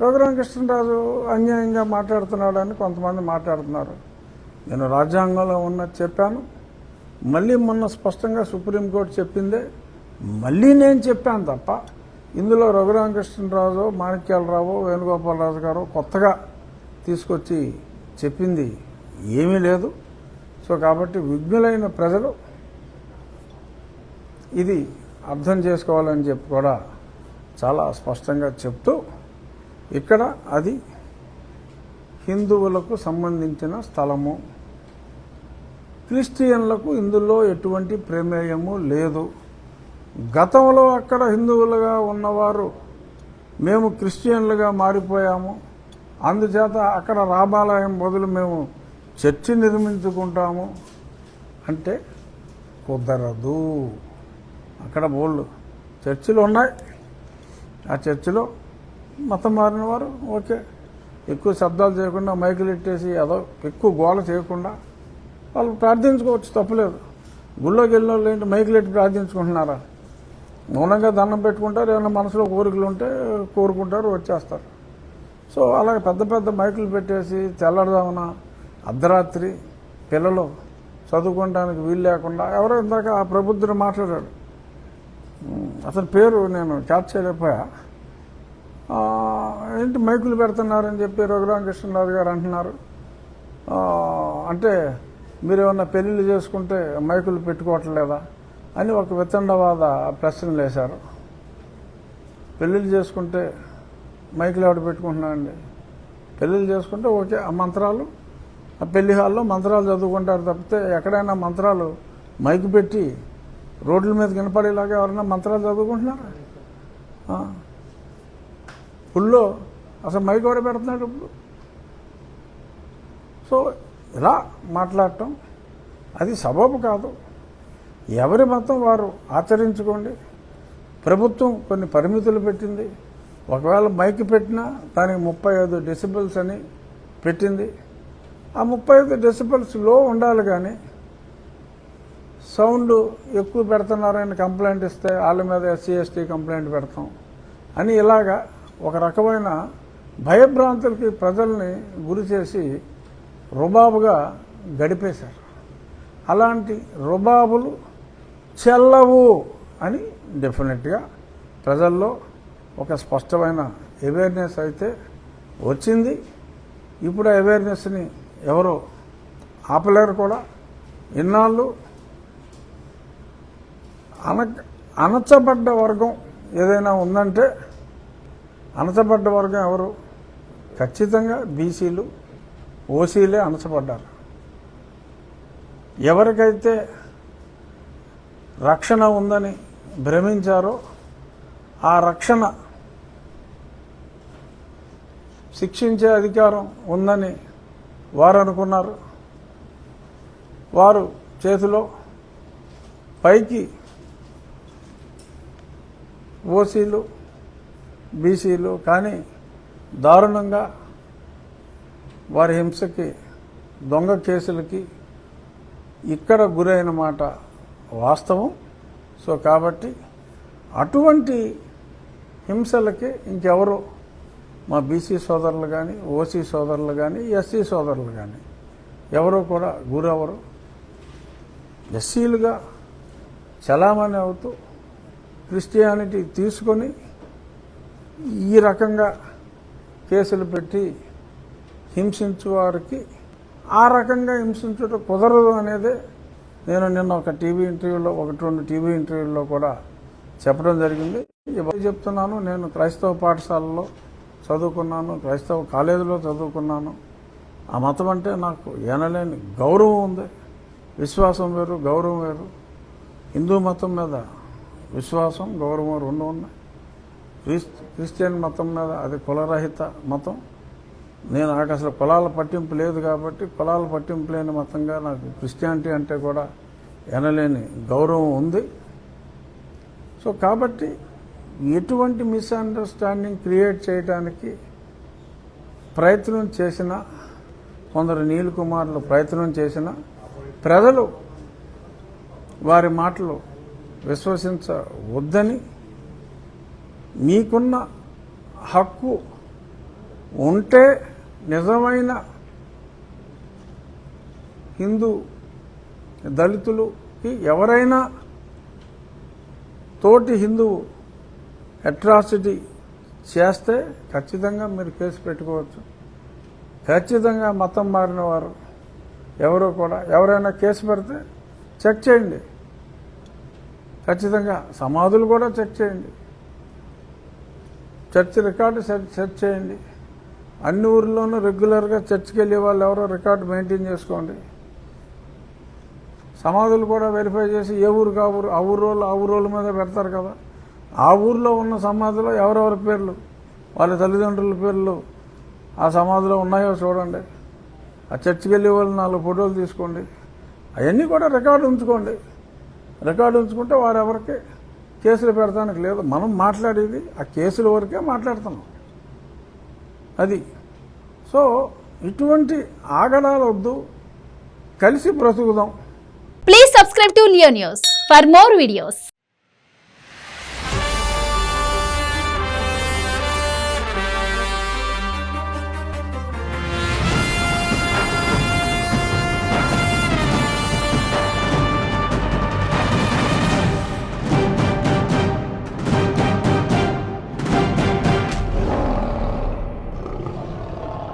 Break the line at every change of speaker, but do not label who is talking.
రఘురామకృష్ణరాజు అన్యాయంగా మాట్లాడుతున్నాడని కొంతమంది మాట్లాడుతున్నారు. నేను రాజ్యాంగంలో ఉన్నది చెప్పాను. మళ్ళీ మొన్న స్పష్టంగా సుప్రీంకోర్టు చెప్పిందే మళ్ళీ నేను చెప్పాను తప్ప ఇందులో రఘురామకృష్ణరాజు, మాణిక్యాలరావు, వేణుగోపాలరాజు గారు కొత్తగా తీసుకొచ్చి చెప్పింది ఏమీ లేదు. సో కాబట్టి విజ్ఞులైన ప్రజలు ఇది అర్థం చేసుకోవాలని చెప్పి కూడా చాలా స్పష్టంగా చెప్తూ ఇక్కడ అది హిందువులకు సంబంధించిన స్థలము, క్రిస్టియన్లకు ఇందులో ఎటువంటి ప్రమేయము లేదు. గతంలో అక్కడ హిందువులుగా ఉన్నవారు మేము క్రిస్టియన్లుగా మారిపోయాము, అందుచేత అక్కడ రామాలయం బదులు మేము చర్చి నిర్మించుకుంటాము అంటే కుదరదు. అక్కడ బోళ్ళు చర్చిలు ఉన్నాయి. ఆ చర్చిలో మతం మారిన వారు ఓకే, ఎక్కువ శబ్దాలు చేయకుండా మైకులు ఎట్టేసి ఏదో ఎక్కువ గోల చేయకుండా వాళ్ళు ప్రార్థించుకోవచ్చు, తప్పులేదు. గుళ్ళోకి వెళ్ళిన వాళ్ళు ఏంటి మైకులు ఎట్టి ప్రార్థించుకుంటున్నారా? మౌనంగా దండం పెట్టుకుంటారు, ఏమైనా మనసులో కోరికలు ఉంటే కోరుకుంటారు, వచ్చేస్తారు. సో అలాగే పెద్ద పెద్ద మైకులు పెట్టేసి తెల్లడదామున అర్ధరాత్రి పిల్లలు చదువుకోవడానికి వీలు లేకుండా ఎవరో ఇందాక ఆ ప్రబుద్ధుడు మాట్లాడాడు, అతని పేరు నేను క్యాచ్ చేయలేకపోయా. ఏంటి మైకులు పెడుతున్నారని చెప్పి రఘురామకృష్ణరాజు గారు అంటున్నారు. అంటే మీరేమన్నా పెళ్ళిళ్ళు చేసుకుంటే మైకులు పెట్టుకోవట్లేదా అని ఒక వితండవాద ప్రశ్నలు వేశారు. పెళ్ళిళ్ళు చేసుకుంటే మైకులు ఎవడు పెట్టుకుంటున్నారండి? పెళ్ళిళ్ళు చేసుకుంటే ఓకే, ఆ మంత్రాలు ఆ పెళ్లి హాల్లో మంత్రాలు చదువుకుంటారు తప్పితే ఎక్కడైనా మంత్రాలు మైకు పెట్టి రోడ్ల మీద వినపడేలాగా ఎవరైనా మంత్రాలు చదువుకుంటున్నారా? పుల్లో అసలు మైక్ ఎవరు పెడుతున్నాడు ఇప్పుడు? సో ఇలా మాట్లాడటం అది సబబు కాదు. ఎవరి మతం వారు ఆచరించుకోండి. ప్రభుత్వం కొన్ని పరిమితులు పెట్టింది. ఒకవేళ మైక్ పెట్టినా దానికి 35 డెసిబెల్స్ అని పెట్టింది. ఆ 35 డెసిబెల్స్ లో ఉండాలి, కానీ సౌండ్ ఎక్కువ పెడుతున్నారని కంప్లైంట్ ఇస్తే వాళ్ళ మీద SC ST కంప్లైంట్ పెడతాం అని ఇలాగా ఒక రకమైన భయభ్రాంతులకి ప్రజల్ని గురి చేసి రుబాబుగా గడిపేశారు. అలాంటి రుబాబులు చెల్లవు అని డెఫినెట్గా ప్రజల్లో ఒక స్పష్టమైన అవేర్నెస్ అయితే వచ్చింది. ఇప్పుడు అవేర్నెస్ని ఎవరో ఆపలేరు కూడా. ఇన్నాళ్ళు అణచబడ్డ వర్గం ఏదైనా ఉందంటే అణచబడ్డ వర్గం ఎవరు? ఖచ్చితంగా బీసీలు, ఓసీలే అణచబడ్డారు. ఎవరికైతే రక్షణ ఉందని భ్రమించారో ఆ రక్షణ శిక్షించే అధికారం ఉందని వారు అనుకున్నారు. వారు చేతిలో పైకి ఓసీలు, బీసీలు కానీ దారుణంగా వారి హింసకి, దొంగ కేసులకి ఇక్కడ గురైన మాట వాస్తవం. సో కాబట్టి అటువంటి హింసలకి ఇంకెవరు మా బీసీ సోదరులు కానీ, ఓసీ సోదరులు కానీ, ఎస్సీ సోదరులు కానీ ఎవరో కూడా గురవరు. ఎస్సీలుగా చలామణి అవుతూ క్రిస్టియానిటీ తీసుకొని ఈ రకంగా కేసులు పెట్టి హింసించు వారికి ఆ రకంగా హింసించడం కుదరదు అనేదే నేను నిన్న ఒక టీవీ ఇంటర్వ్యూలో, 1-2 టీవీ ఇంటర్వ్యూల్లో కూడా చెప్పడం జరిగింది. చెప్తున్నాను, నేను క్రైస్తవ పాఠశాలలో చదువుకున్నాను, క్రైస్తవ కాలేజీలో చదువుకున్నాను. ఆ మతం అంటే నాకు ఎనలేని గౌరవం ఉంది. విశ్వాసం వేరు, గౌరవం వేరు. హిందూ మతం మీద విశ్వాసం, గౌరవం 2 ఉన్నాయి. క్రిస్టియన్ మతం మీద అది కులరహిత మతం. నాకు అసలు కులాల పట్టింపు లేదు కాబట్టి కులాల పట్టింపు లేని మతంగా నాకు క్రిస్టియానిటీ అంటే కూడా ఎనలేని గౌరవం ఉంది. సో కాబట్టి ఎటువంటి మిస్అండర్స్టాండింగ్ క్రియేట్ చేయడానికి ప్రయత్నం చేసిన కొందరు నీల్ కుమార్లు ప్రయత్నం చేసిన ప్రజలు వారి మాటలు విశ్వసించవద్దని, మీకున్న హక్కు ఉంటే నిజమైన హిందూ దళితులకి ఎవరైనా తోటి హిందువు అట్రాసిటీ చేస్తే ఖచ్చితంగా మీరు కేసు పెట్టుకోవచ్చు. ఖచ్చితంగా మతం మారిన వారు ఎవరో కూడా ఎవరైనా కేసు పెడితే చెక్ చేయండి. ఖచ్చితంగా సమాధులు కూడా చెక్ చేయండి. చర్చ్ రికార్డు చెక్ చేయండి. అన్ని ఊర్లోనూ రెగ్యులర్గా చర్చ్కి వెళ్ళే వాళ్ళు ఎవరో రికార్డు మెయింటైన్ చేసుకోండి. సమాధులు కూడా వెరిఫై చేసి ఏ ఊరు ఊరు ఆ ఊరోళ్ళ మీద పెడతారు కదా, ఆ ఊర్లో ఉన్న సమాధిలో ఎవరెవరి పేర్లు వాళ్ళ తల్లిదండ్రుల పేర్లు ఆ సమాధిలో ఉన్నాయో చూడండి. ఆ చర్చికి వెళ్ళే వాళ్ళు 4 ఫోటోలు తీసుకోండి. అవన్నీ కూడా రికార్డు ఉంచుకోండి. రికార్డు ఉంచుకుంటే వారెవరికి కేసులు పెడతానికి లేదు. మనం మాట్లాడేది ఆ కేసుల వరకే మాట్లాడుతున్నాం. అది సో ఇటువంటి ఆగడాలు వద్దు, కలిసి బ్రతుకుదాం.
Please subscribe to Leo News for more videos.